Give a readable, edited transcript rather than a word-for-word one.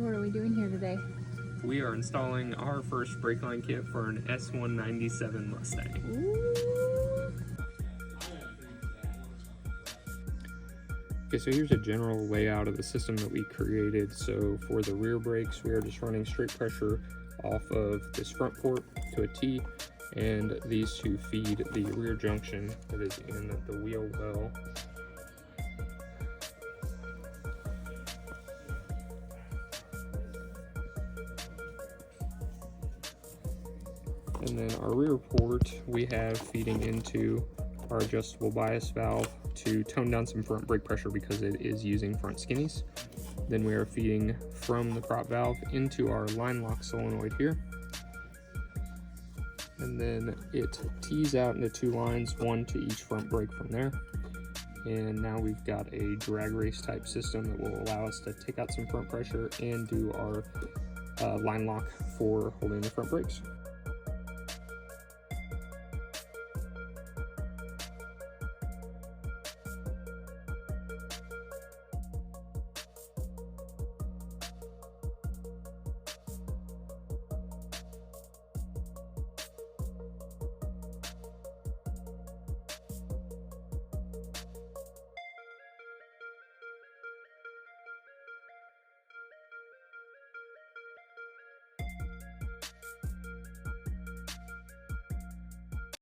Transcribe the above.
What are we doing here today? We are installing our first brake line kit for an S197 Mustang. Ooh. Okay, so here's a general layout of the system that we created. So for the rear brakes, we are just running straight pressure off of this front port to a T, and these two feed the rear junction that is in the wheel well. And then our rear port we have feeding into our adjustable bias valve to tone down some front brake pressure because it is using front skinnies. Then we are feeding from the prop valve into our line lock solenoid here. And then it tees out into two lines, one to each front brake from there. And now we've got a drag race type system that will allow us to take out some front pressure and do our line lock for holding the front brakes.